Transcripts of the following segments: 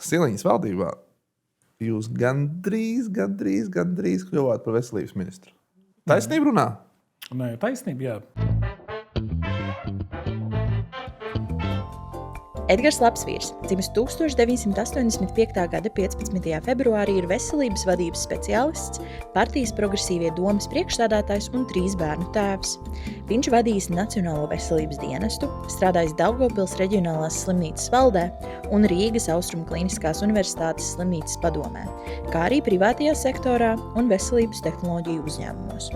Siliņas valdībā jūs gandrīz kļuvāt par veselības ministru. Taisnība runā? Nē, taisnība, jā. Edgars Lapsvīrs, dzimis 1985. gada 15. februārī, ir veselības vadības speciālists, partijas Progresīvie domas priekšsēdētājs un 3 bērnu tēvs. Viņš vadījis Nacionālo veselības dienestu, strādājis Daugavpils reģionālās slimnīcas valdē un Rīgas Austrumu Kliniskās universitātes slimnīcas padomē, kā arī privātajā sektorā un veselības tehnoloģiju uzņēmumos.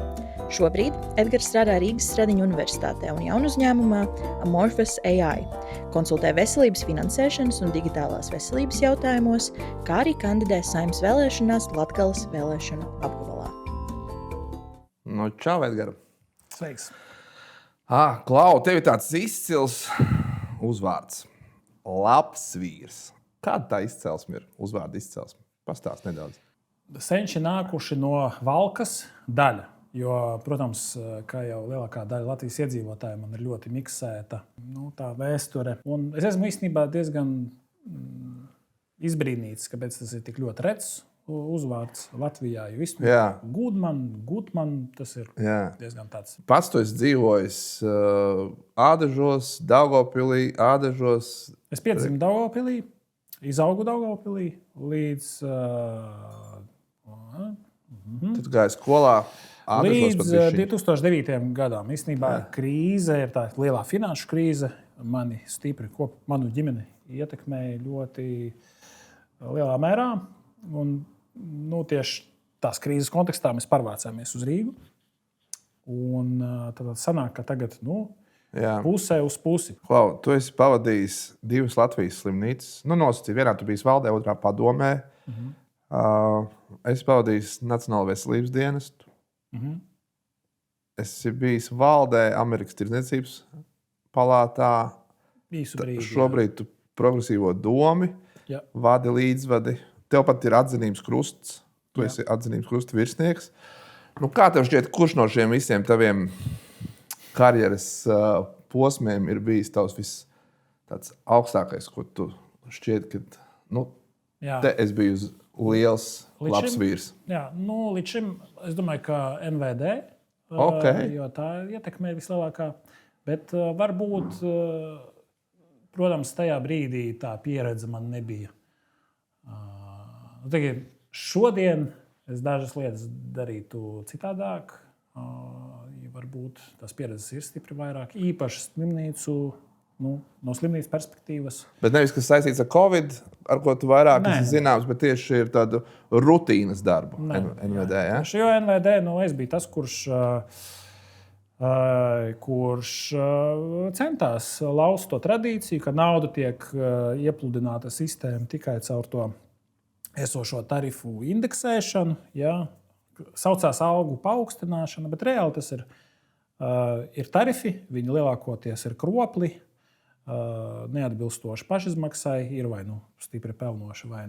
Šobrīd Edgars strādā Rīgas Stradiņu universitātē un jaunu uzņēmumā Amorphous AI, konsultē veselības finansēšanas un digitālās veselības jautājumos, kā arī kandidē Saeimas vēlēšanās Latgales vēlēšanu apgabalā. No čau, Edgar. Sveiks. Klau, tev ir tāds izcils uzvārds. Lapsvīrs. Kāda tā izcelsme ir? Uzvārda izcelsme. Pastāst nedaudz. Senči nākuši no Valkas daļa. Jo, protams, kā jau lielākā daļa Latvijas iedzīvotāju, man ir ļoti miksēta tā vēsture. Un es esmu īstenībā diezgan izbrīnīts, kāpēc tas ir tik ļoti rets uzvārds Latvijā. Jo īstenībā Gutman, tas ir diezgan tāds. Pats tu esi dzīvojis Ādažos, Daugavpilī, Ādažos. Es piedzimu Daugavpilī, izaugu Daugavpilī līdz... Tu gāji skolā. Līdz 2009. gadam. Īstenībā krīze ir tā lielā finanšu krīze. Mani stipri, manu ģimeni ietekmēja ļoti lielā mērā. Un, tieši tās krīzes kontekstā mēs pārvācāmies uz Rīgu. Un tad sanāk, ka tagad pusē uz pusi. Klau, tu esi pavadījis 2 Latvijas slimnīcas. Nosacīji, vienā tu biji valdē, otrā padomē. Es pavadīju Nacionālo veselības dienestu. Es biju valdē Amerikas Tirdzniecības palātā. Šobrīd tu Progresīvo domu vadi līdzvadi. Tev pat ir atzinības krusts. Tu esi atzinības krusta virsnieks. Kā tev šķiet, kurš no šiem visiem taviem karjeras posmiem ir bijis tavs tāds augstākais, ko tu šķiet, ka te es biju liels, labs vīrs? Līdz šim es domāju, ka NVD, jo tā ietekmē vislielākā. Bet varbūt, protams, tajā brīdī tā pieredze man nebija. Tagad šodien es dažas lietas darītu citādāk. Varbūt tās pieredzes ir stipri vairāk. Īpaši slimnīcu, no slimnīcas perspektīvas. Bet nevis, kas saistīts ar Covid, ar ko tu vairāk esi zināms, bet tieši ir tādu rutīnas darbu NVD. Jo NVD, es biju tas, kurš centās laust to tradīciju, ka nauda tiek iepludināta sistēma tikai caur to esošo tarifu indeksēšanu. Saucās algu paaugstināšana, bet reāli tas ir tarifi, viņi lielākoties ir kropli, neatbilstoši pašizmaksai, ir vai stipri pelnoši, vai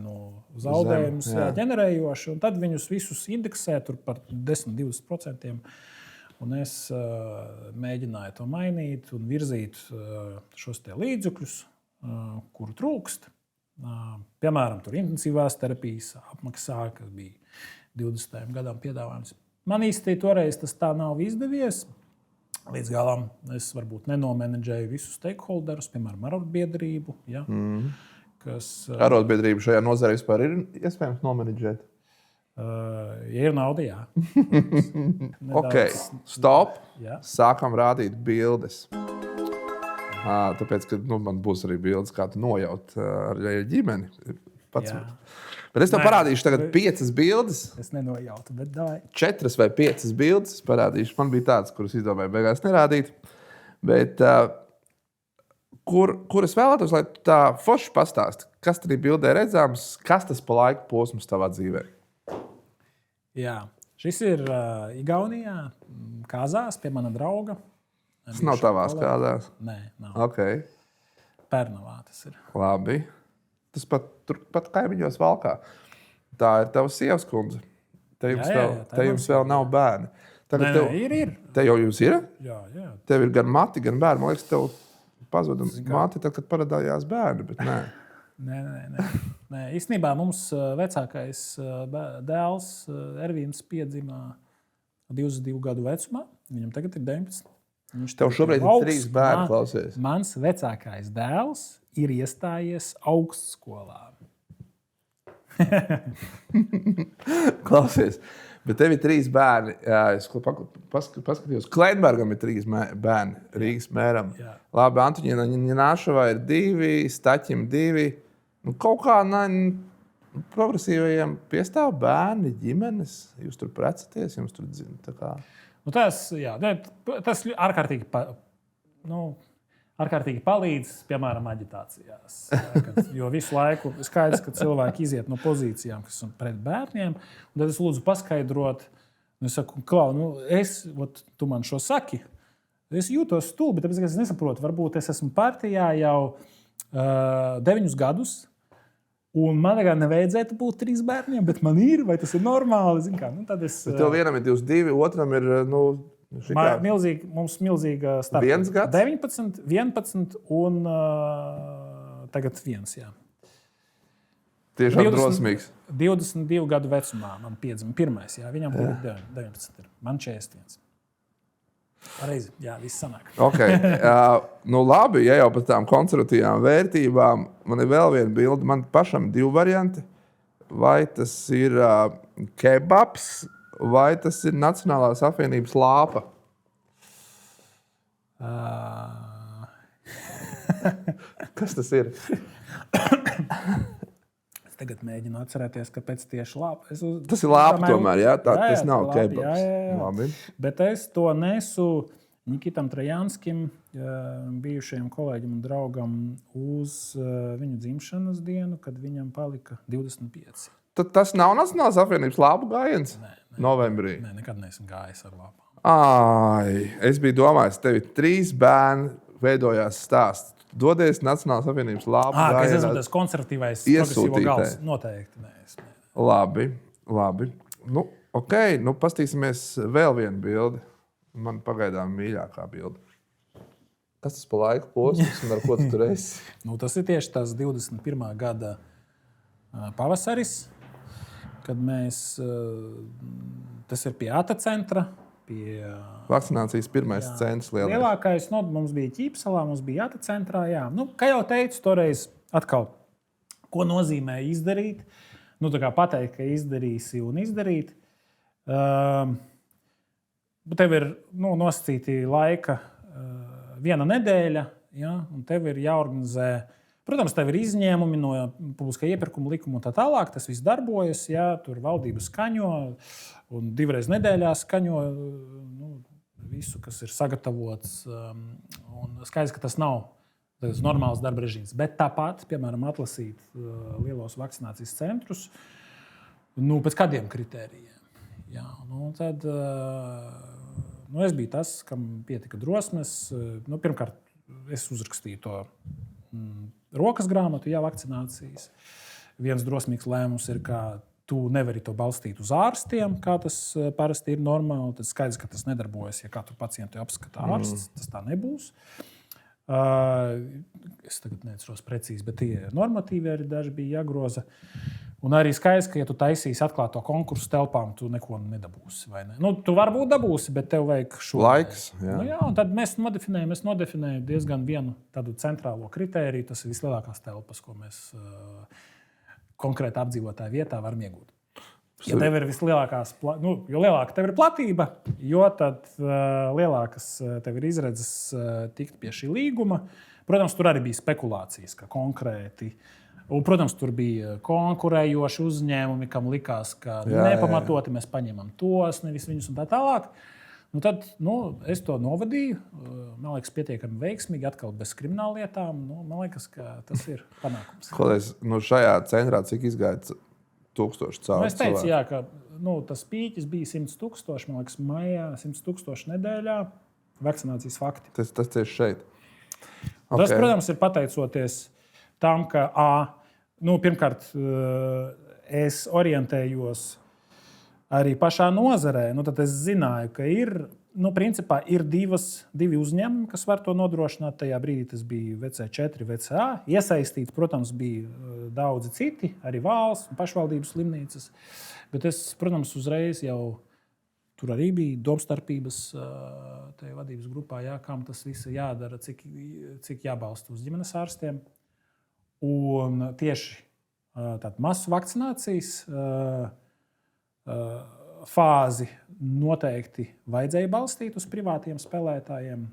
zaudējumus ģenerējoši. Un tad viņus visus indeksē par 10–20%. Un es mēģināju to mainīt un virzīt šos līdzekļus, kuru trūkst. Piemēram, tur intensīvās terapijas apmaksā, kas bija 20. gadam piedāvājums. Man īsti toreiz tas tā nav izdevies. Līdz galam es varbūt nenomenedžēju visus stakeholderus, piemēram, arotbiedrību. Arotbiedrību šajā nozarē vispār ir iespējams nomenedžēt? Ja ir nauda, jā. Stop. Sākam rādīt bildes. Tāpēc, ka man būs arī bildes, kā tu nojaut ar ģimeni. Bet es tev parādīšu tagad 5 bildes. Es nenojautu, bet davai. 4 vai 5 bildes parādīšu. Man bija tādas, kuras izdomāju beigās nerādīt. Bet kur es vēlētos, lai tu tā forši pastāsti, kas tad ir bildē redzams, kas tas pa laika posms tavā dzīvē? Šis ir Igaunijā, Kāzās, pie mana drauga. Tas nav tavās Kāzās? Nē, nav. Okay. Pērnavā tas ir. Labi. Tas pat kaimiņos Valkā. Tā ir tava sievas kundze. Te jums vēl nav bērni. Ir. Te jau jums ir? Jā. Tev ir gan mati, gan bērni. Man liekas, tev pazuda mati, tad, kad parādījās bērni, bet nē. Nē. Nē, īstenībā mums vecākais dēls Ervīns piedzima 22 gadu vecumā. Viņam tagad ir 19. Tev šobrīd ir 3 bērni, klausies. Mans vecākais dēls ir iestājies augstskolā. Klausies. Bet tev ir 3 bērni. Jā, es paskatījos. Kleinbergam ir 3 bērni. Rīgas mēram. Jā. Labi, Antoņina Ņināšavai ir 2, Staķim 2. Nu, kaut kā progresīvajiem piestāv bērni, ģimenes. Jūs tur precaties, jums tur dzina. Tā kā... Tas ārkārtīgi, ārkārtīgi palīdz, piemēram, aģitācijās. Jo visu laiku skaidrs, ka cilvēki iziet no pozīcijām, kas ir pret bērniem. Un tad es lūdzu paskaidrot, es saku, Klau, tu man šo saki. Es jūtos stulbi, tāpēc es nesaprotu. Varbūt es esmu partijā jau 9 gadus. Un man tagad nevajadzētu būt 3 bērniem, bet man ir, vai tas ir normāli? Tad es... Tev vienam ir 22, otram ir... Mums milzīga starta. 1 gads? 19, 11 un tagad 1, jā. Tiešām drosmīgs. 22 gadu vecumā man piedzima pirmais, jā. Viņam būtu 19 ir. Man 41. Pareizi, jā, viss sanāk. Okay. Labi, ja jau par tām konservatīvām vērtībām, man ir vēl viena bilde. Man pašam 2 varianti. Vai tas ir kebabs, vai tas ir Nacionālās apvienības lāpa? Kas tas ir? Es tagad mēģinu atcerēties, kāpēc tieši lāpa. Tas ir lāpa tomēr, jā? Tas nav kebabs. Jā. Labi. Bet es to nesu Nikitam Trajanskim, bijušajam kolēģim un draugam, uz viņu dzimšanas dienu, kad viņam palika 25. Tad tas nav Nacionālās apvienības lāpu gājiens? Nē. Novembrī. Nē, nekad neesmu gājis ar lāpām. Es biju domājis, tev ir 3 bērni, veidojās stāsts. Dodies Nacionālās apvienības lāpu gājienā. Es esmu tas konservatīvais progresīvo gals. Noteikti. Nē. Labi. Pastīsimies vēl vienu bildi. Man pagaidām mīļākā bilde. Kas tas pa laika posms un ar ko tu tur esi? Tas ir tieši tas 21. gada pavasaris, kad mēs, tas ir pie ATA centra, pie vakcinācijas pirmais centrs lielākais. Mums bija Ķīpsalā, mums bija ATA centrā. Jā. Kā jau teicu, toreiz atkal, ko nozīmē izdarīt. Tā kā pateikt, ka izdarīsi un izdarīt. Tev ir nosacīti laika 1 nedēļa, ja, un tev ir jāorganizē. Protams, tev ir izņēmumi no publiskā iepirkuma likuma un tā tālāk. Tas viss darbojas, ja tur valdība skaņo un 2 reizes nedēļā skaņo visu, kas ir sagatavots. Un skaidrs, ka tas nav normāls darba režīms. Bet tāpat, piemēram, atlasīt lielos vakcinācijas centrus pēc kādiem kritērijiem. Jā, tad es biju tas, kam pietika drosmes. Pirmkārt, es uzrakstīju to rokas grāmatu, vakcinācijas. Viens drosmīgs lēmums ir, ka tu nevari to balstīt uz ārstiem, kā tas parasti ir normāli. Tad skaidrs, ka tas nedarbojas, ja katru pacientu apskata ārsts. Tas tā nebūs. Es tagad neatceros precīzi, bet tie normatīvi arī daži bija jāgroza. Un arī skaidrs, ka, ja tu taisīsi atklāto konkursu telpām, tu neko nedabūsi. Vai ne? Tu varbūt dabūsi, bet tev vajag šo laiks. Jā. Un tad mēs nodefinējam diezgan vienu tādu centrālo kritēriju. Tas ir vislielākās telpas, ko mēs konkrēti apdzīvotāju vietā varam iegūt. Ja tev ir vislielākās, jo lielāka tev ir platība, jo tad lielākas tev ir izredzes tikt pie šī līguma. Protams, tur arī bija spekulācijas, ka konkrēti. Un, protams, tur bija konkurējoši uzņēmumi, kam likās, ka nepamatoti mēs paņemam tos, nevis viņus un tā tālāk. Tad es to novadīju. Man liekas, pietiekami veiksmīgi, atkal bez krimināllietām. Man liekas, ka tas ir panākums. Kolēģis, šajā centrā cik izgāja 1000 caur? Es teicu, jā, ka tas pīķis bija 100,000, man liekas, maijā, 100,000 nedēļā. Vakcinācijas fakti. Tas tieši šeit. Okay. Tas, protams, ir pateicoties tam, ka pirmkārt, es orientējos arī pašā nozarē. Tad es zināju, ka ir principā ir divi uzņēmumi, kas var to nodrošināt. Tajā brīdī tas bija VC4, VCA. Iesaistīts, protams, bija daudzi citi, arī valsts un pašvaldības slimnīcas. Bet es, protams, uzreiz jau tur arī bija domstarpības tajā vadības grupā, kam tas viss jādara, cik jābalsta uz ģimenes ārstiem. Un tieši tāda masu vakcinācijas fāzi noteikti vajadzēja balstīt uz privātiem spēlētājiem.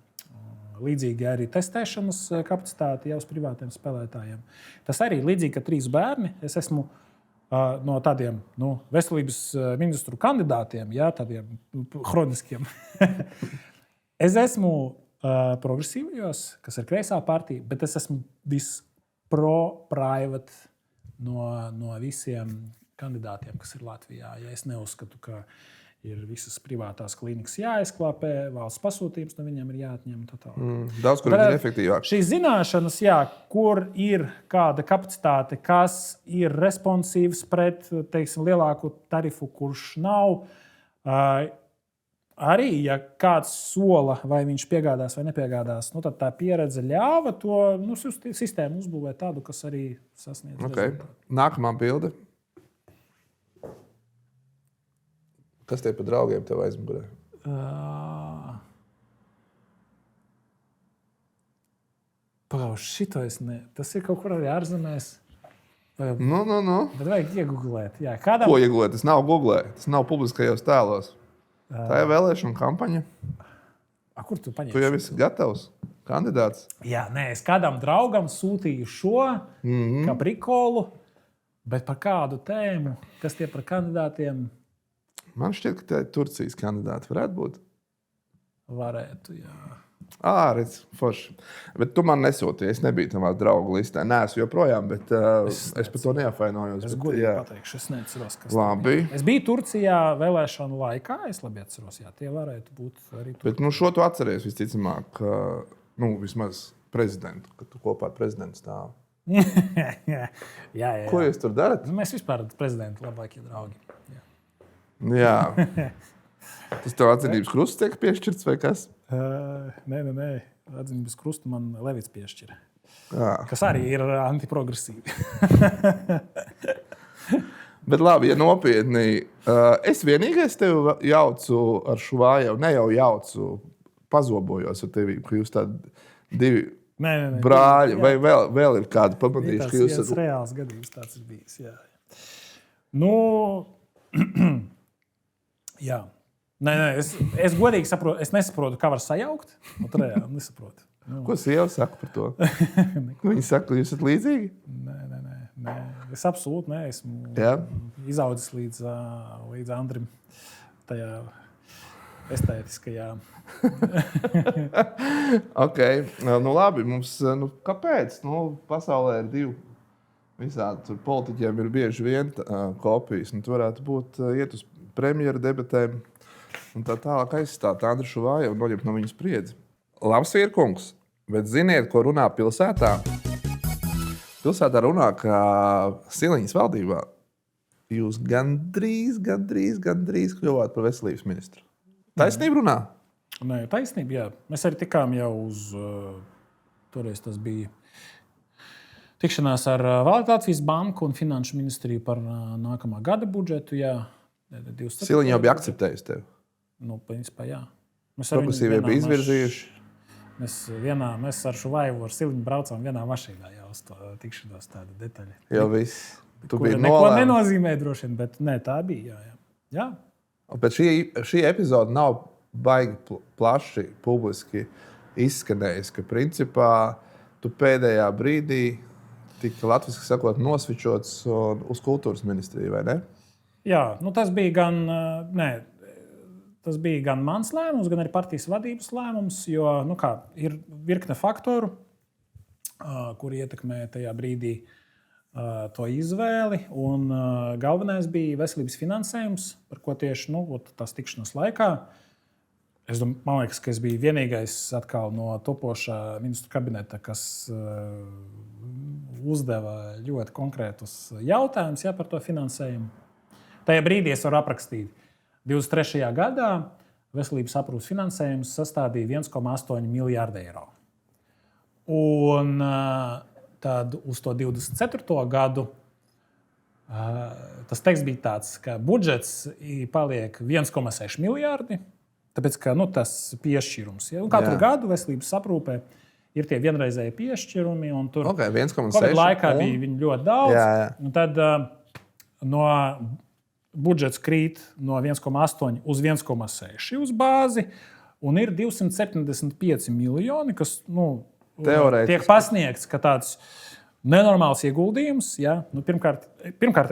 Līdzīgi arī testēšanas kapacitāti jau uz privātiem spēlētājiem. Tas arī līdzīgi, ka 3 bērni. Es esmu no tādiem veselības ministru kandidātiem, tādiem hroniskiem. Es esmu progresīvajos, kas ir kreisā partija, bet es esmu pro-private no visiem kandidātiem, kas ir Latvijā. Ja es neuzskatu, ka ir visas privātās klīnikas jāizklāpē, valsts pasūtījums no viņiem ir jāatņem. Daudz, kur ir efektīvāk. Šīs zināšanas, kur ir kāda kapacitāte, kas ir responsīvs pret, teiksim, lielāku tarifu, kurš nav. Arī, ja kāds sola, vai viņš piegādās vai nepiegādās, tad tā pieredze ļāva to sistēmu uzbūvēt tādu, kas arī sasniedz rezultātu. Nākamā bilde. Kas te pa draugiem tev aizmugurē? Šito es ne. Tas ir kaut kur arī ārzemēs. Nu. Bet vajag iegooglēt. Kādam... Ko iegooglēt? Tas nav googlē. Tas nav publiskajos tēlos. Tā ir vēlēšana kampaņa. Kur tu paņēmi? Tu jau esi gatavs kandidāts. Es kādam draugam sūtīju šo kā prikolu, bet par kādu tēmu, kas tie par kandidātiem... Man šķiet, ka tie Turcijas kandidāti varētu būt. Varētu, jā. Redz, forši. Bet tu man nesūtīji. Es nebiju tavā draugu listē. Nē, esmu joprojām, bet es par to neapvainojos. Es godīgi pateikšu, es neatceros, kas labi. Es biju Turcijā vēlēšanu laikā. Es labi atceros, tie varētu būt arī tur. Bet šo tu atceries visticamāk, vismaz prezidentu, kad tu kopā ar prezidentu stāvi. jā. Ko jūs tur darat? Mēs vispār ar prezidentu labākie draugi. Jā. Tas tev atzinības krusts tiek piešķirts vai kas? Nē. Atzinības krustu man Levits piešķira. Kas arī ir antiprogresīvi. Bet labi, ja nopietni, es vienīgais tevi jaucu ar Šuvāju, ne jau jaucu, pazobojos ar tevi, ka jūs tādi divi brāļi, vai vēl ir kādi pamanījuši, ka jūs esat... Tas reāls gadījums tāds ir bijis, jā. Jā. Nē, es godīgi saprotu, es nesaprotu, kā var sajaukt. Reāli nesaprotu. Ko sieva saka par to? Viņa saka, ka jūs esat līdzīgi? Nē. Es absolūti neesmu izaudzis līdz Andrim tajā estētiskajā. Ok, labi. Mums, kāpēc? Pasaulē ir divi visādi politiķiem ir bieži vien kopijas. Tu varētu būt iet uz premjera debatēm un tā tālāk aizstāt Andru Šuvāju un noņemt no viņas spriedzi. Labs vīrkungs, bet ziniet, ko runā pilsētā? Pilsētā runā, ka Siliņas valdībā jūs gandrīz kļuvāt par veselības ministru. Taisnība runā? Nē, taisnība, jā. Mēs arī tikām jau uz, toreiz tas bija tikšanās ar Latvijas banku un finanšu ministriju par nākamā gada budžetu, jā. Siliņa jau bija akceptējusi tevi? Principā, jā. Progresīvie bija izvirzījuši? Mēs ar Šuvāju ar Siliņu braucām vienā mašīnā jau uz to tikšanos tāda detaļa. Jau viss. Tu biji neko nolēma. Nenozīmē droši vien, bet nē, tā bija, jā. Bet šī epizode nav baigi plaši publiski izskanējis, ka principā tu pēdējā brīdī tika latviski sakot nosvičots uz kultūras ministriju, vai ne? Jā, tas bija gan mans lēmums, gan arī partijas vadības lēmums, jo ir virkne faktoru, kuri ietekmē tajā brīdī to izvēli. Un galvenais bija veselības finansējums, par ko tieši tās tikšanās laikā. Man liekas, ka es biju vienīgais atkal no topošā ministru kabineta, kas uzdeva ļoti konkrētus jautājumus par to finansējumu. Tajā brīdī es varu aprakstīt. 23. gadā veselības aprūpes finansējums sastādīja 1,8 miljārdu eiro. Un tad uz to 24. gadu tas teksts bija tāds, ka budžets paliek 1,6 miljārdi, tāpēc ka tas piešķirums. Ja? Katru gadu veselības aprūpē ir tie vienreizēji piešķirumi, un tur Covid laikā bija viņi ļoti daudz. Un tad no budžets krīt no 1,8 uz 1,6 uz bāzi, un ir 275 miljoni, kas tiek pasniegts, ka tāds nenormāls ieguldījums. Ja? Pirmkārt,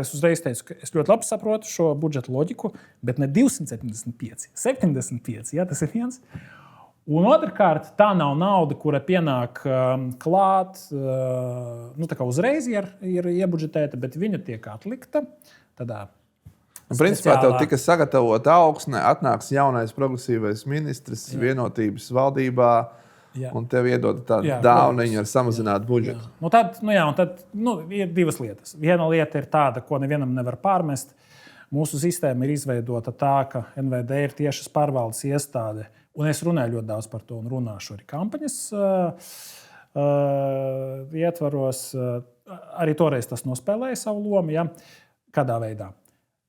es uzreiz teicu, ka es ļoti labi saprotu šo budžeta loģiku, bet ne 275, 75, ja? Tas ir viens. Un otrkārt, tā nav nauda, kura pienāk klāt, tā kā uzreiz ir iebudžetēta, bet viņa tiek atlikta tādā. Principā tev tika sagatavota augsne, atnāks jaunais progresīvais ministrs vienotības valdībā. Jā. Un tev iedod tādu dāvaniņu ar samazinātu budžetu. Tad ir divas lietas. Viena lieta ir tāda, ko nevienam nevar pārmest. Mūsu sistēma ir izveidota tā, ka NVD ir tiešas pārvaldes iestāde. Un es runāju ļoti daudz par to un runāšu arī kampaņas ietvaros. Arī toreiz tas nospēlēja savu lomu. Ja? Kādā veidā?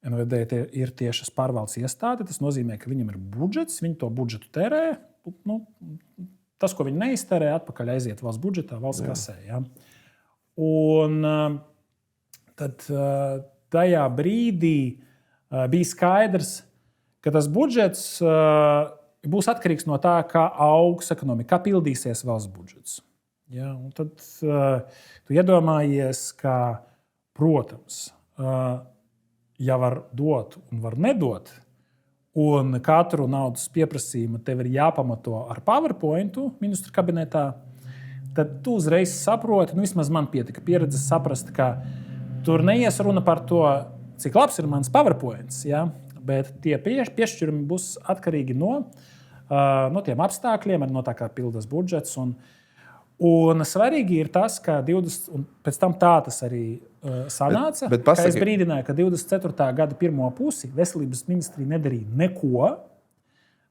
NVD ir tiešas pārvaldes iestāde. Tas nozīmē, ka viņam ir budžets, viņi to budžetu tērē. Tas, ko viņi neiztērē, atpakaļ aiziet valsts budžetā, valsts kasē. Ja? Un tad tajā brīdī bija skaidrs, ka tas budžets būs atkarīgs no tā, kā augs ekonomika, kā pildīsies valsts budžets. Ja? Un tad tu iedomājies, ka, protams, ja var dot un var nedot, un katru naudas pieprasījumu tev ir jāpamato ar PowerPointu ministru kabinetā, tad tu uzreiz saproti, vismaz man pietika pieredze saprast, ka tur neies runa par to, cik labs ir mans PowerPoints, ja? Bet tie piešķirumi būs atkarīgi no tiem apstākļiem, no tā, kā pildas budžets. Un svarīgi ir tas, ka 20, un pēc tam tā tas arī sanāca, bet es brīdināju, ka 24. gada pirmo pusi veselības ministrija nedarīja neko,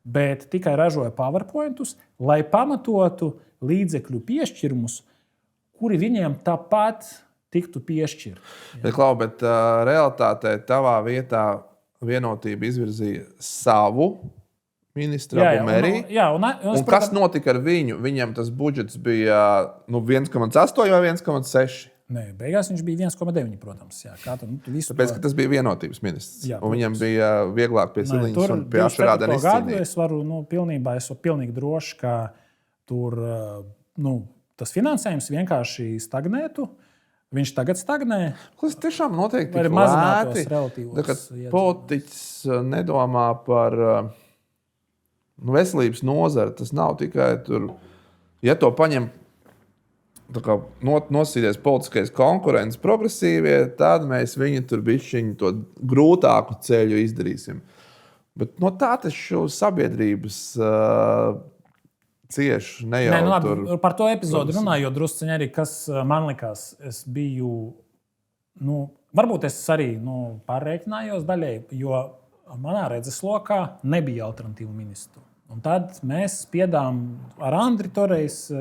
bet tikai ražoja PowerPointus, lai pamatotu līdzekļu piešķirumus, kuri viņiem tāpat tiktu piešķirti. Bet realitātē tavā vietā Vienotība izvirzīja savu ministru Meriju. Un kas notika ar viņu? Viņam tas budžets bija 1,8 vai 1,6? Nē, beigās viņš bija 1,9, protams. Jā, tāpēc, ka tas bija vienotības ministrs. Jā, un viņam bija vieglāk pie Siliņas un pie Ašarāda izcīnīt. Es varu pilnīgi droši, ka tur tas finansējums vienkārši stagnētu. Viņš tagad stagnē. Tas tiešām noteikti ir lēti. Kad politiķis nedomā par veselības nozari, tas nav tikai tur, ja to paņem nosīties politiskais konkurents progresīvie, tad mēs viņu tur bišķiņu to grūtāku ceļu izdarīsim. Bet no tā taču sabiedrības cieši ne jau tur. Par to epizodu runājot drusciņi arī, kas man likās, es biju, varbūt es arī pārreikinājos daļēji, jo manā redzeslokā nebija alternatīvu ministru. Un tad mēs spiedām ar Andri toreiz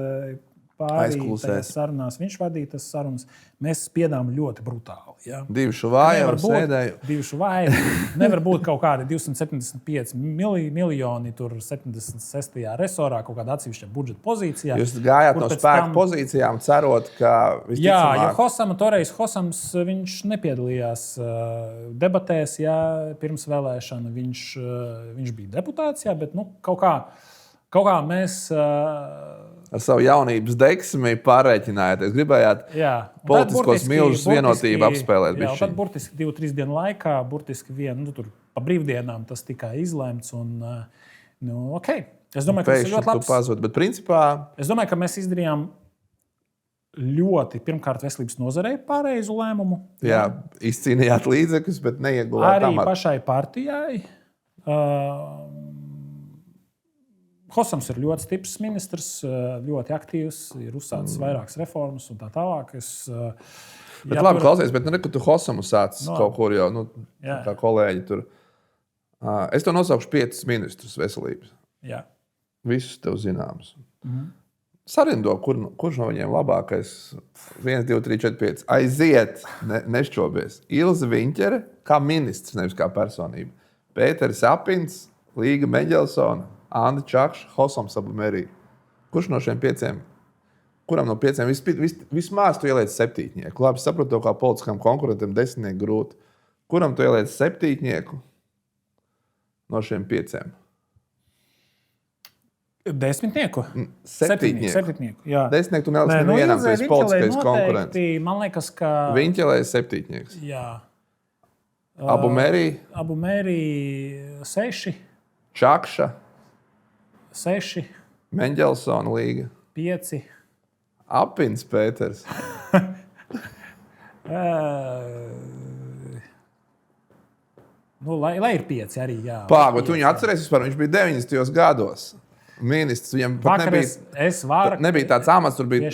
pārī tajās sarunās. Viņš vadīja tas sarunas. Mēs spiedām ļoti brutāli. Ja? Divi šuvāji jau sēdēja. Divi šuvāji. Nevar būt kaut kādi 275 miljoni tur 76. resorā, kaut kāda atsevišķa budžeta pozīcijā. Jūs gājāt no spēku pozīcijām, cerot, ka visticamāk... Jā, jo Hosams viņš nepiedalījās debatēs, pirms vēlēšana. Viņš bija deputāts, bet kaut kā mēs... Ar savu jaunības deksmi pārreikinājāties. Gribējāt politiskos milžus vienotību apspēlēt. Tad burtiski 2-3 dienu laikā, tur pa brīvdienām tas tika izlemts. Okay. Es domāju, ka tas ir ļoti labs. Pazud, bet principā... Es domāju, ka mēs izdarījām ļoti, pirmkārt, veselības nozarei pareizu lēmumu. Jā, izcīnījāt līdzekļus, bet neiegulāt amatu. Arī pašai partijai. Hosams ir ļoti stiprs ministrs, ļoti aktīvs, ir uzsācis vairākas reformas un tā tālāk. Bet labi, klausies, bet kad tu Hosamu sācis kaut kur jau, kā kolēģi tur Es to nosaukšu 5 ministrus veselības. Jā. Visus tev zināmus. Sarindo, kurš no viņiem labākais? 1, 2, 3, 4, 5. Aiziet, nešķobies. Ilze Viņķere, kā ministrs, nevis kā personība. Pēteris Apins, Līga Meģelsona, Anda Čakša, Hosams Abumerī. Kurš no šiem 5? Kuram no 5 vismaz tu ieliec 7? Labi, saprotu to kā politiskam konkurentam 10 grūti. Kuram tu ieliec 7 no šiem 5? 10? 7. Jā. 10 tu neliec nevienam, tu esi politiskais konkurents. Man liekas, ka... Viņķelē 7. Jā. Abumerī 6. Čakša, 6. Meģelsona Līga, 5. Apins Pēters. Lai ir 5 arī, jā. Pāgu, tu viņu atceries vispār, viņš bija 90. gados. Ministrs, viņam pat nebija tāds amats, tur bija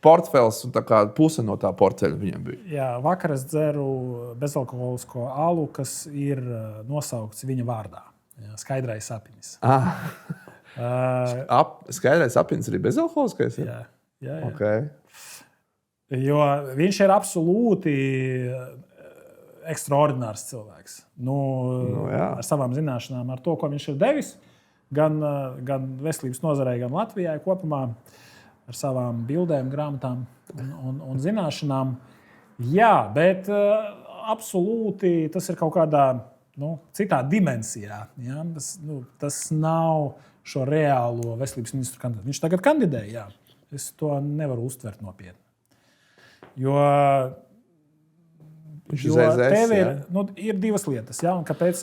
portfels un tā kā puse no tā portfeļa viņam bija. Jā, vakar es dzeru bezalkoholisko alu, kas ir nosaukts viņa vārdā. Jā, Skaidrais Apinis. Skaidrais Apins arī bezalkoholiskais? Jā. Okay. Jo viņš ir absolūti ekstraordinārs cilvēks. Ar savām zināšanām, ar to, ko viņš ir devis, gan veselības nozarei, gan Latvijai kopumā, ar savām bildēm, grāmatām un zināšanām. Jā, bet absolūti tas ir kaut kādā citā dimensijā. Ja? Tas nav šo reālo veselības ministru kandidātu. Viņš tagad kandidē, jā. Es to nevaru uztvert nopietni. Jo tev ir divas lietas, ja? Un kāpēc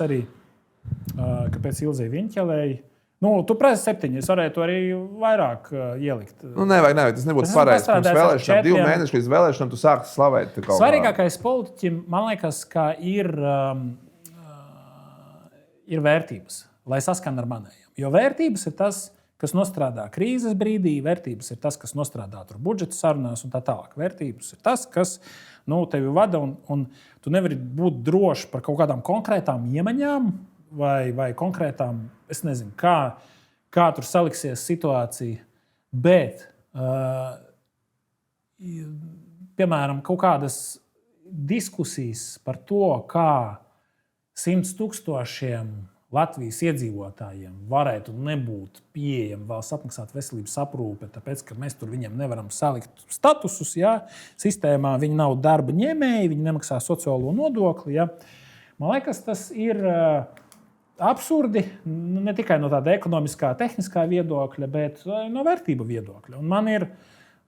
Ilzei Viņķelei? Tu presi 7, es varētu arī vairāk ielikt. Nevajag, tas nebūtu pareizi. Pirms vēlēšanām, 2 mēneši līdz vēlēšanām, tu sāksi slavēt. Svarīgākais politiķim, man liekas, ka ir vērtības, lai saskan ar manējiem. Jo vērtības ir tas, kas nostrādā krīzes brīdī, vērtības ir tas, kas nostrādā tur budžeta sarunās un tā tālāk. Vērtības ir tas, kas tevi vada, un tu nevari būt drošs par kaut kādām konkrētām iemaņām vai konkrētām, es nezinu, kā tur saliksies situācija, bet, piemēram, kaut kādas diskusijas par to, kā 100 000 Latvijas iedzīvotājiem varētu nebūt pieejama valsts apmaksāta veselības aprūpe, tāpēc, ka mēs tur viņiem nevaram salikt statusus, ja? Sistēmā viņi nav darba ņēmēji, viņi nemaksā sociālo nodokli. Ja? Man liekas, tas ir absurdi, ne tikai no tāda ekonomiskā, tehniskā viedokļa, bet no vērtību viedokļa. Un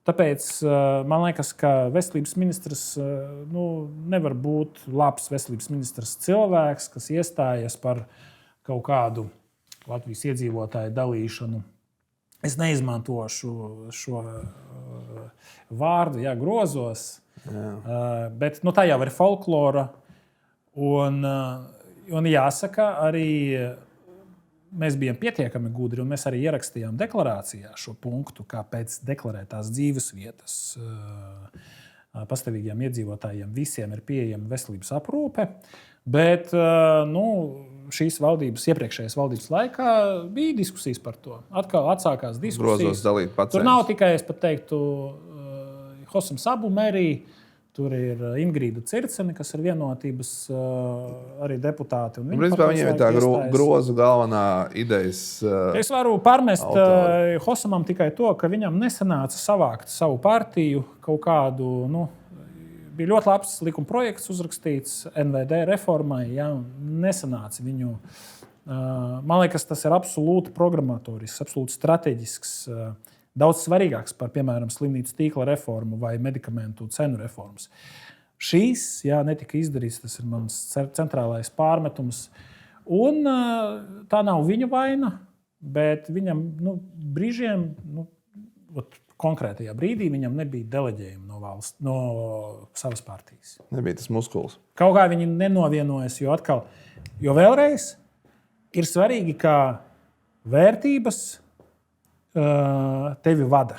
tāpēc man liekas, ka veselības ministrs nevar būt labs veselības ministrs cilvēks, kas iestājas par kaut kādu Latvijas iedzīvotāju dalīšanu. Es neizmantošu šo vārdu, grozos, bet tā jau ir folklora. Un jāsaka, arī mēs bijām pietiekami gudri, un mēs arī ierakstījām deklarācijā šo punktu, kā pēc deklarētās dzīvesvietas pastāvīgiem iedzīvotājiem visiem ir pieejama veselības aprūpe. Bet šīs valdības, iepriekšējās valdības laikā bija diskusijas par to. Atkal atsākās diskusijas. Grozos dalīt pacientus. Tur nav tikai, es pat teiktu, Hosams Abumerī, tur ir Ingrīda Circene, kas ir vienotības arī deputāti. Principā viņiem ir tā grozu galvenā idejas. Es varu pārmest Hosamam tikai to, ka viņam nesanāca savākt savu partiju kaut kādu, bija ļoti labs likuma projekts uzrakstīts NVD reformai, nesanāca viņu. Man liekas, tas ir absolūti programmatorisks, absolūti strateģisks, daudz svarīgāks par, piemēram, slimnīcu tīkla reformu vai medikamentu cenu reformas. Šīs, netika izdarīts, tas ir mans centrālais pārmetums. Un tā nav viņa vaina, bet viņam brīžiem, konkrētajā brīdī viņam nebija deleģējuma no savas partijas. Nebija tas muskulis. Kaut kā viņi nenovienojas, jo vēlreiz ir svarīgi, kā vērtības tevi vada.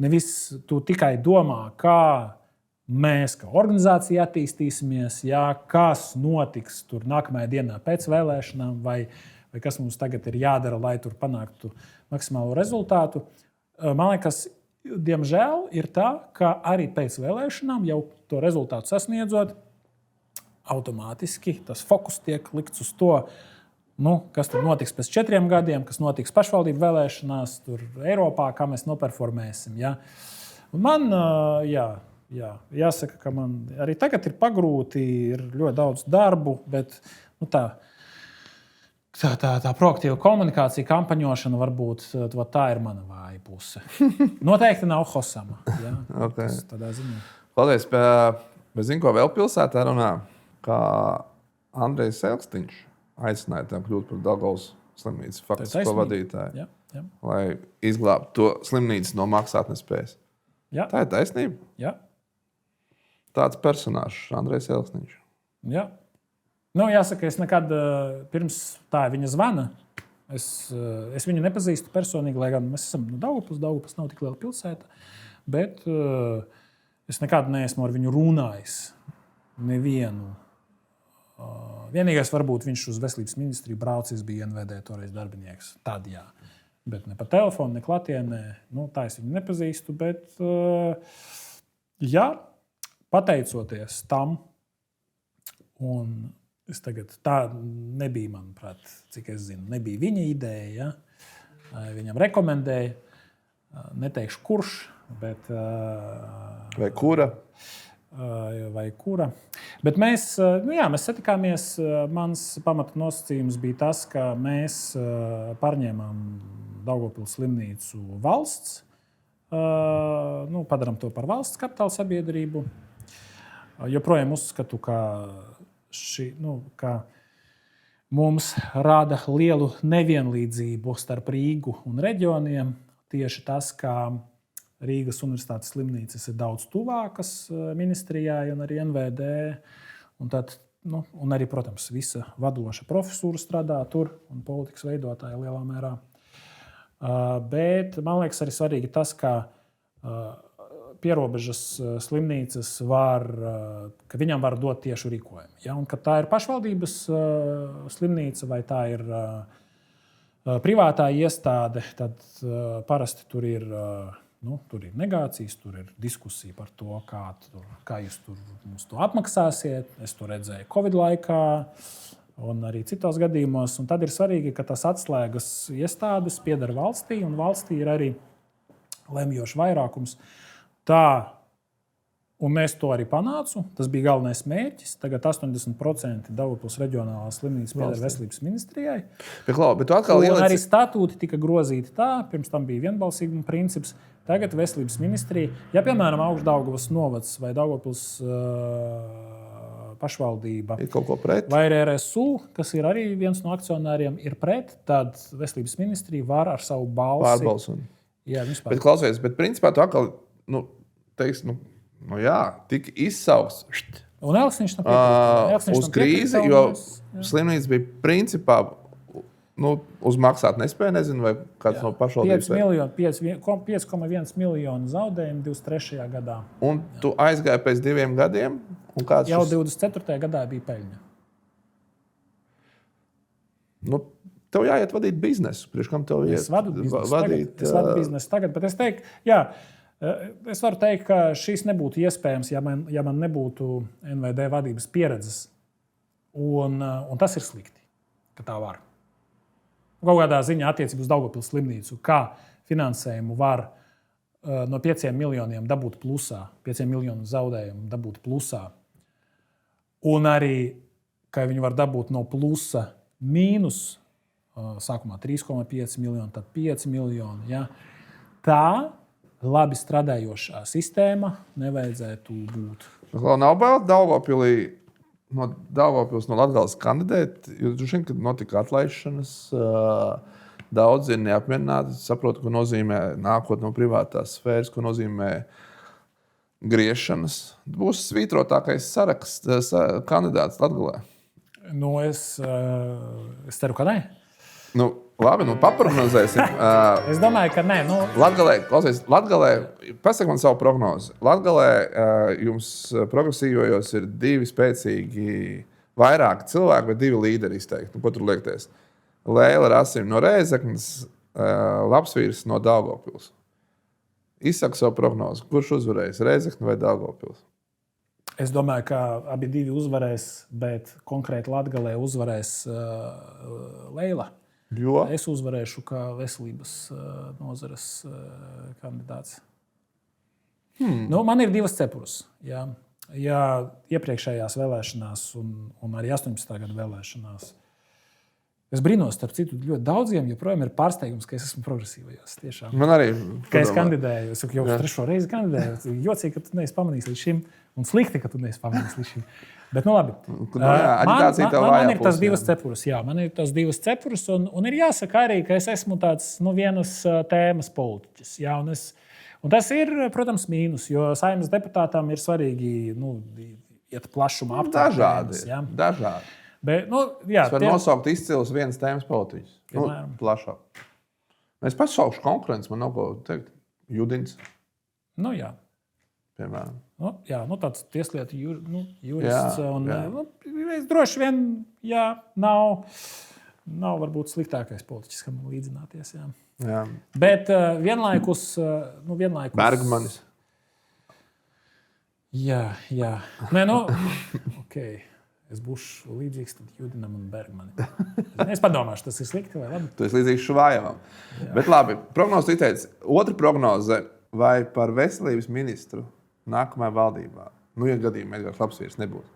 Nevis tu tikai domā, kā mēs, kā organizācija, attīstīsimies, jā, kas notiks tur nākamajā dienā pēc vēlēšanām, vai kas mums tagad ir jādara, lai tur panāktu maksimālo rezultātu. Man liekas, diemžēl ir tā, ka arī pēc vēlēšanām, jau to rezultātu sasniedzot, automātiski tas fokus tiek likts uz to, kas tur notiks pēc 4 gadiem, kas notiks pašvaldību vēlēšanās, tur Eiropā, kā mēs noperformēsim. Ja? Un man, jāsaka, ka man arī tagad ir pagrūti, ir ļoti daudz darbu, bet tā proaktīva komunikācija, kampaņošana varbūt tā ir mana vāja puse. Noteikti nav Hosama. Ja? Okay. Tas tādā ziņā. Paldies. Bet zinu, ko vēl pilsētā runā, kā Andrejs Elksniņš aicināja tam kļūt par Daugavas slimnīcas faktisko vadītāju, lai izglābtu to slimnīcu no maksātnespējas. Jā. Tā ir taisnība? Jā. Tāds personāžs, Andrejs Elksniņš. Jā. Jāsaka, es nekad pirms tā viņa zvana, es viņu nepazīstu personīgi, lai gan mēs esam Daugavpils nav tik liela pilsēta, bet es nekad neesmu ar viņu runājis. Nevienu. Vienīgais, varbūt viņš uz veselības ministriju braucis, bija NVD toreiz darbinieks. Tad jā. Bet ne pa telefonu, ne klatienē. Tā es viņu nepazīstu, bet pateicoties tam, un es tagad, tā nebija, manuprāt, cik es zinu, nebija viņa ideja, viņam rekomendēja, neteikšu kurš, bet... Vai kura? Bet mēs satikāmies. Mans pamata nosacījums bija tas, ka mēs pārņēmām Daugavpils slimnīcu valsts, padarām to par valsts kapitāla sabiedrību. Joprojām uzskatu, ka mums rada lielu nevienlīdzību starp Rīgu un reģioniem. Tieši tas, ka Rīgas Universitātes slimnīcas ir daudz tuvākas ministrijai un arī NVD. Un arī, protams, visa vadoša profesūra strādā tur un politikas veidotāja lielā mērā. Bet man liekas arī svarīgi tas, ka pierobežas slimnīcas ka viņam var dot tiešu rīkojumu. Ja? Un, kad tā ir pašvaldības slimnīca vai tā ir privātā iestāde, tad parasti tur ir negācijas, tur ir diskusija par to, kā jūs mums to apmaksāsiet. Es to redzēju Covid laikā un arī citos gadījumos. Un tad ir svarīgi, ka tas atslēgas iestādes pieder valstī, un valstī ir arī lemjošs vairākums. Un mēs to arī panācām. Tas bija galvenais mērķis. Tagad 80% Daugavpils reģionālās slimnīcas pieder veselības ministrijai. Bet arī statūti tika grozīti tā. Pirms tam bija vienbalsīguma princips. Tagad veselības ministrija, ja piemēram Augšdaugavas novads vai Daugavpils pašvaldība ir kaut ko pret, vai RSU, kas ir arī viens no akcionāriem, ir pret, tad veselības ministrija var ar savu balsi pārbalsot. Bet klausies, principā tu atkal, tika izsaukts un Elksniņš uz krīzi, jo slimnīca bija principā uz maksāt nespēju, nezinu, vai kāds no pašvaldības. 5,1 miljonu zaudējumu 23. gadā. Un tu aizgāji pēc 2 gadiem? Jau 24. gadā bija peļņa. Tev jāiet vadīt biznesu. Priekš kam tev iet? Es vadu biznesu tagad, bet es teiktu, es varu teikt, ka šīs nebūtu iespējams, ja man nebūtu NVD vadības pieredzes. Un tas ir slikti, ka tā var. Kaut kādā ziņā attiecībā uz Daugavpils slimnīcu, kā finansējumu var no 5 miljoniem dabūt plusā, 5 miljonu zaudējumu dabūt plusā. Un arī, ka viņi var dabūt no plusa mīnus, sākumā 3,5 miljonu, tad 5 miljoni. Ja? Tā labi strādājošā sistēma nevajadzētu būt. Nav bail no Daugavpils, no Latgales kandidēt, jo kad notika atlaišanas, daudzi ir neapmierināti. Saprotu, ko nozīmē nākot no privātās sfēras, ko nozīmē griešanas. Būs svītrotākais saraksts kandidāts Latgalē. Es ceru, ka nē. Labi, paprognozēsim. Es domāju, ka nē. Latgalē, pasaka man savu prognozi. Latgalē jums progresīvajos ir 2 spēcīgi vairāki cilvēki, bet 2 līderi izteikti. Ko tur liekties? Leila Rasim no Rēzeknes, Lapsvīrs no Daugavpils. Izsaka savu prognozi. Kurš uzvarēs? Rēzekne vai Daugavpils? Es domāju, ka abi 2 uzvarēs, bet konkrēti Latgalē uzvarēs Leila. Jo? Es uzvarēšu kā veselības nozares kandidāts. Man ir 2 cepures. Ja iepriekšējās vēlēšanās un arī 18. gada vēlēšanās. Es brīnos, starp citu, ļoti daudziem joprojām ir pārsteigums, ka es esmu progresīvajos. Tiešām. Man arī. Ka es kandidēju. Es jau 3. reizi kandidēju. Jocīgi, ka tu neesi pamanījis līdz šim. Un slikti, ka tu neesi pamanījis līdz šim. Bet, labi. Man ir tas 2 cepures. Jā, man ir tas 2 cepures. Un ir jāsaka arī, ka es esmu tāds vienas tēmas politiķis. Jā, un tas ir, protams, mīnus, jo Saeimas deputātām ir svarīgi iet plašumā aptvērties. Dažādi. Bet, es varu nosaukt izcilus vienas tēmas politiķus. Plašāk. Es pasaukšu konkurenci, man nav ko teikt. Judins. Jā. Piemēram. Tāds tieslietu jurists. Es droši vien, nav varbūt sliktākais politiķis, kam līdzināties. Jā. Bet vienlaikus... Bergmanis. Jā. Okay. Es būšu līdzīgs Judinam un Bergmanim. Es padomāšu, tas ir slikti vai labi? Tu esi līdzīgs Šuvajevam. Bet labi, prognoze izteica. Otra prognoze, vai par veselības ministru nākamajā valdībā, ja gadījumā Edgars Lapsvīrs nebūs,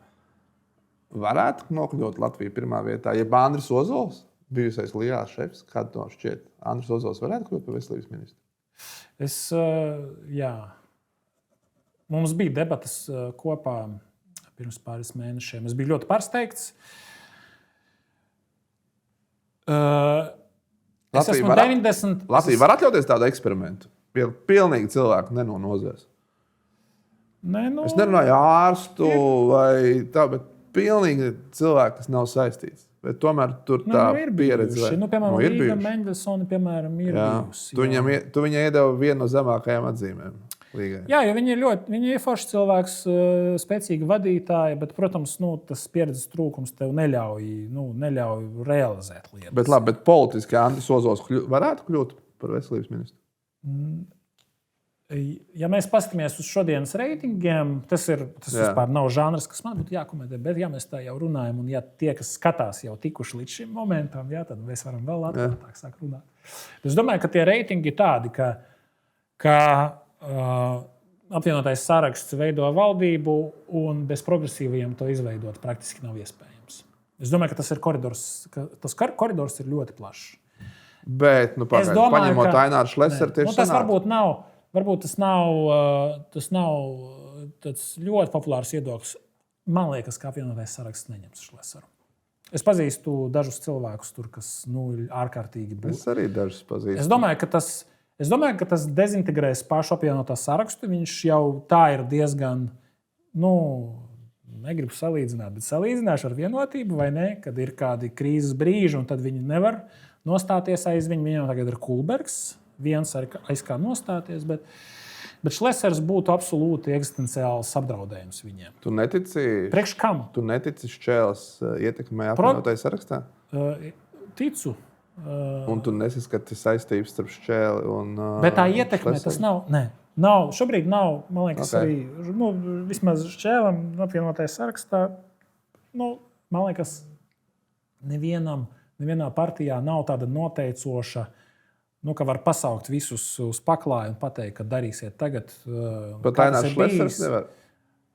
varētu nokļūt Latviju pirmā vietā, ja Andris Ozols, bijušais lielās šefs, kāda to šķiet, Andris Ozols varētu kļūt par veselības ministru? Mums bija debatas kopā pirms pāris mēnešiem. Es biju ļoti pārsteigts. Latvija var atļauties tādu eksperimentu? Pilnīgi cilvēku ne no nozares. Es nerunāju ārstu vai tā, bet pilnīgi cilvēki, kas nav saistīts. Bet tomēr tur tā pieredze piemēram, Līga Mendelsoni, piemēram, ir bijusi. Tu viņai iedevi vienu no zemākajām atzīmēm. Līgai. Jā, jo viņi ir foršs cilvēks, spēcīgi vadītāji, bet, protams, tas pieredzes trūkums tev neļauj realizēt lietas. Bet politiski Andris Ozols varētu kļūt par veselības ministru? Ja mēs paskatāmies uz šodienas reitingiem, tas vispār nav žanrs, kas man būtu jākomentē, bet ja mēs tā jau runājam, un ja tie, kas skatās, jau tikuši līdz šim momentam, tad mēs varam vēl atklātāk sākt runāt. Es domāju, ka tie reitingi ir tādi, ka apvienotais saraksts veido valdību, un bez progresīvajiem to izveidot praktiski nav iespējams. Es domāju, ka tas koridors ir ļoti plašs. Bet, paņemot Aināru Šleseru, tieši tas varbūt tas nav tāds ļoti populārs viedoklis. Man liekas, ka apvienotais saraksts neņems Šleseru. Es pazīstu dažus cilvēkus tur, kas ir ārkārtīgi būtiski. Es arī dažus pazīstu. Es domāju, ka tas dezintegrēs pašu apvienotā sarakstu. Viņš jau tā ir diezgan, negribu salīdzināt, bet salīdzināšu ar Vienotību vai ne, kad ir kādi krīzes brīži, un tad viņi nevar nostāties aiz viņu. Viņam tagad ir Kulbergs, viens aiz kā nostāties, bet Šlesers būtu absolūti eksistenciāls apdraudējums viņiem. Tu netici? Priekš kam? Tu netici Šķēles ietekmē apvienotajā sarakstā? Ticu. Un tu nesaskati saistības starp Šķēli un bet tā ietekme tas nav. Nav. Šobrīd nav, man liekas, arī vismaz Šķēlam apvienotajā sarakstā. Man liekas, nevienā partijā nav tāda noteicoša, ka var pasaukt visus uz paklāju un pateikt, ka darīsiet tagad. Bet Ainārs Šlesers nevar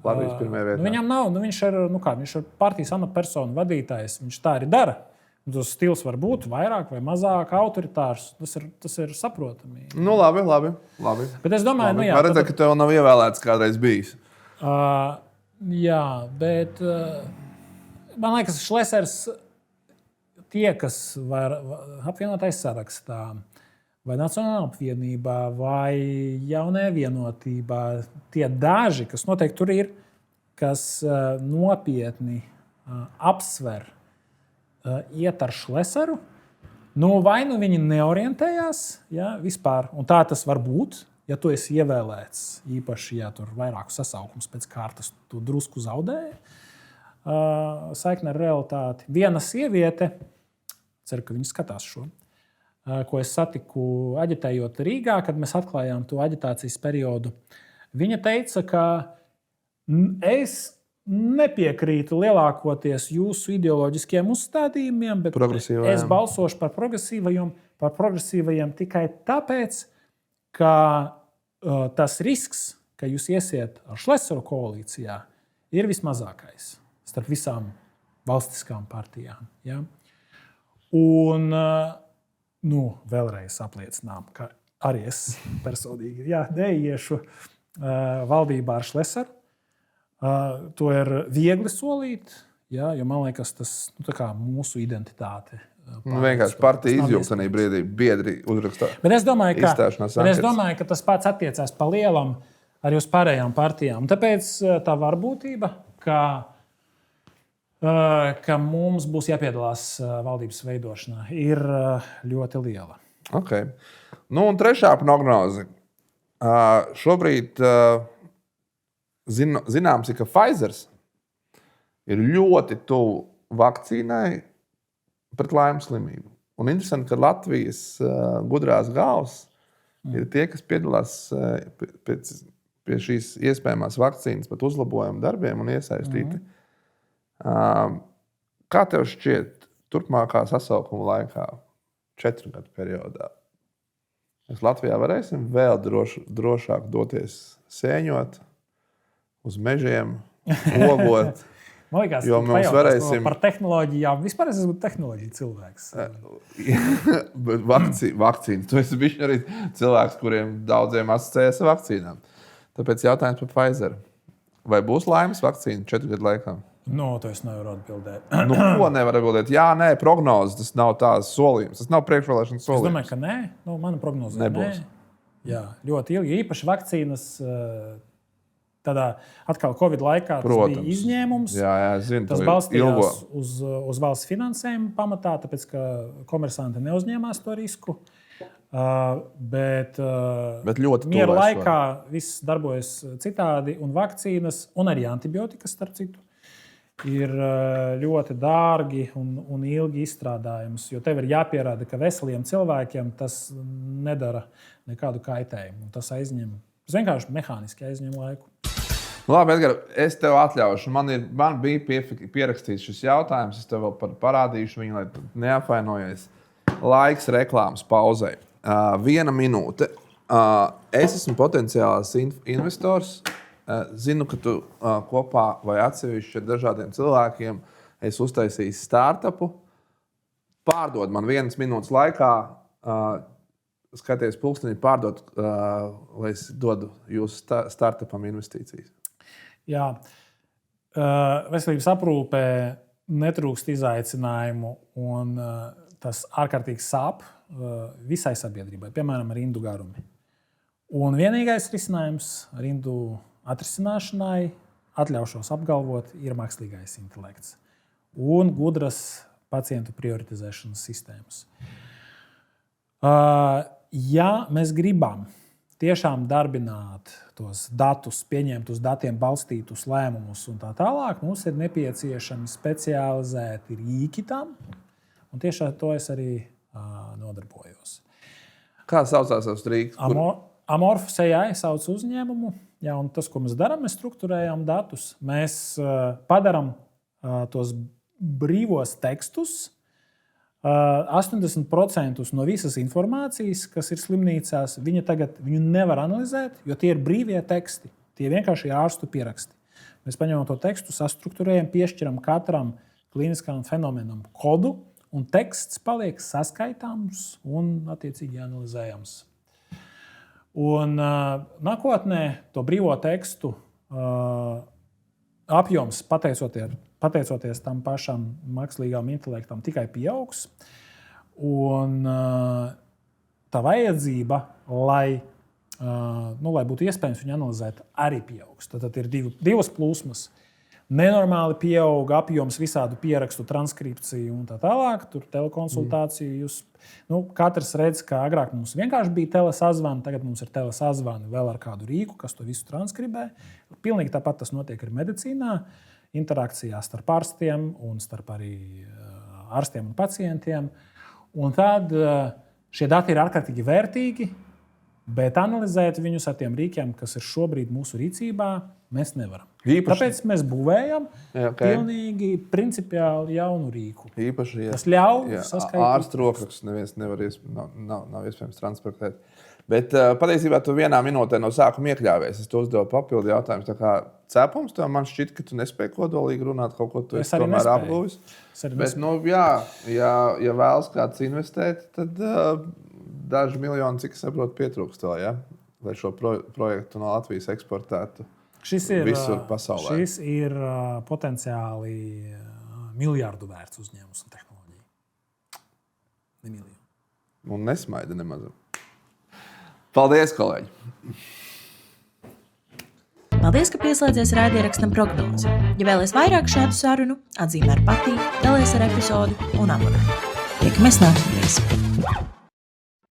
Latvijas pirmajā vietā. Viņam nav. Viņš ir partijas amatpersonu vadītājs. Viņš tā arī dara. Tas stils var būt vairāk vai mazāk autoritārs. Tas ir saprotami. Labi. Bet es domāju, var redzēt, ka tev nav ievēlēts kādreiz bijis. Jā, bet man liekas, Šlesers tie, kas var apvienotais sarakstā, vai Nacionālā apvienībā, vai Jaunajā vienotībā, tie daži, kas noteikti tur ir, kas nopietni apsver iet ar Šleseru, Vai nu viņi neorientējās vispār, un tā tas var būt, ja tu esi ievēlēts, īpaši, ja tur vairāku sasaukums pēc kārtas, tu drusku zaudēji saikni ar realitāti. Viena sieviete, ceru, ka viņi skatās šo, ko es satiku aģitējot Rīgā, kad mēs atklājām to aģitācijas periodu. Viņa teica, ka es nepiekrītu lielākoties jūsu ideoloģiskiem uzstādījumiem, bet es balsošu par progresīvajiem tikai tāpēc, ka tas risks, ka jūs iesiet ar Šlesaru koalīcijā, ir vismazākais starp visām valstiskām partijām. Ja? Un vēlreiz apliecinām, ka arī es personīgi neiešu valdībā ar Šlesaru. To ir viegli solīt, jo man liekas, tas mūsu identitāte. Vienkārši partija izjūgtanī brīdī biedri uzrakstā. Bet es domāju, ka tas pats attiecās pa lielam arī uz pārējām partijām. Tāpēc tā varbūtība, ka mums būs jāpiedalās valdības veidošanā, ir ļoti liela. Okay. Un trešā prognoze. Šobrīd zināms, ka Pfizer ir ļoti tuvu vakcīnai pret Laimes slimību. Un interesanti, ka Latvijas gudrās galvas ir tie, kas piedalās pie šīs iespējamās vakcīnas, pat uzlabojumu darbiem un iesaistīti. Kā tev šķiet turpmākā sasaukuma laikā, 4 gadu periodā? Mēs Latvijā varēsim vēl drošāk doties sēņot uz mežiem, ogot. Man liekas, jo mēs varēsim par tehnoloģijām. Vispār es esmu tehnoloģiju cilvēks. Vakcīna. Tu esi bijis arī cilvēks, kuriem daudziem asociējas ar vakcīnām. Tāpēc jautājums par Pfizer. Vai būs Laimes vakcīna 4 gadu laikā? To es nevaru atbildēt. Ko nevar atbildēt? Jā, nē, prognozes. Tas nav tās solījums. Tas nav priekšvēlēšanas solījums. Es domāju, ka nē. Mana prognoze nebūs. Jā, ļoti ilgi. Īpaši vakcīnas. Tādā atkal Covid laikā tas bija izņēmums. Jā, es zinu, tas balstījās uz valsts finansējumu pamatā, tāpēc ka komersanti neuzņēmās to risku. Bet ļoti miera laikā viss darbojas citādi, un vakcīnas, un arī antibiotikas, starp citu, ir ļoti dārgi un ilgi izstrādājums. Jo tev ir jāpierāda, ka veseliem cilvēkiem tas nedara nekādu kaitējumu. Tas vienkārši mehāniski aizņem laiku. Labi, Edgar, es tev atļaušu. Man bija pierakstīts šis jautājums. Es tev vēl parādīšu viņu, lai neapvainojies. Laiks reklāmas pauzei. 1 minūte. Es esmu potenciāls investors. Zinu, ka tu kopā vai atsevišķi ar dažādiem cilvēkiem esi uztaisījis startupu. Pārdod man 1 minūtes laikā. Skaties pulksteni pārdot, lai es dodu jūsu startupam investīcijas. Jā, veselības aprūpē netrūkst izaicinājumu, un tas ārkārtīgi sāp visai sabiedrībai, piemēram, rindu garumi. Un vienīgais risinājums rindu atrisināšanai, atļaušos apgalvot, ir mākslīgais intelekts un gudras pacientu prioritizēšanas sistēmas. Ja mēs gribam tiešām darbināt tos datus, pieņemt uz datiem balstītus lēmumus un tā tālāk, mums ir nepieciešami specializēti rīki tam, un tieši ar to es arī nodarbojos. Kā saucās savs rīks? Amorphous AI sauc uzņēmumu, un tas, ko mēs darām, mēs strukturējam datus. Mēs padarām tos brīvos tekstus, 80% no visas informācijas, kas ir slimnīcās, viņu nevar analizēt, jo tie ir brīvie teksti. Tie vienkārši ir ārstu pieraksti. Mēs paņemam to tekstu, sastruktūrējam, piešķiram katram klīniskam fenomenam kodu, un teksts paliek saskaitāms un attiecīgi analizējams. Un nākotnē to brīvo tekstu apjoms, pateicoties tam pašam mākslīgām intelektam, tikai pieaugs. Un tā vajadzība, lai būtu iespējams viņu analizēt, arī pieaugs. Tad ir divas plūsmas. nenormāli pieauga apjoms visādu pierakstu, transkripciju un tā tālāk. Tur telekonsultāciju. Katrs redz, ka agrāk mums vienkārši bija telesazvani, tagad mums ir telesazvani vēl ar kādu rīku, kas to visu transkribē. Pilnīgi tāpat tas notiek arī medicīnā, interakcijā starp ārstiem un starp arī ārstiem un pacientiem. Un tad šie dati ir ārkārtīgi vērtīgi, bet analizēt viņus ar tiem rīkiem, kas ir šobrīd mūsu rīcībā, mēs nevaram. Tāpēc mēs būvējam pilnīgi principiāli jaunu rīku. Īpaši, tas ļauj saskaitīt. Ārsta rokraksts neviens nav iespējams transportēt. Bet patiesībā tu vienā minūtē no sākuma iekļāvies. Es to uzdevu papildu jautājumus. Tā kā cepums, tev man šķiet, ka tu nespēji kodolīgi runāt kaut ko, tu esi tomēr apguvis. Bet, ja vēlas kāds investēt, tad daži miljoni, cik es saprotu, pietrūkst vēl, ja? Lai šo projektu no Latvijas eksportētu visur pasaulē. Šis ir potenciāli miljardu vērts uzņēmums un tehnoloģija. Ne miljonu. Un nesmaida nemaz. Paldies, kolēģi! Paldies, ka pieslēdzies raidījumam Prognoze. Ja vēlaties vairāk šādu sarunu, atzīmē ar patīk, dalies ar episodu un abonē. Tiekamies nākamreiz!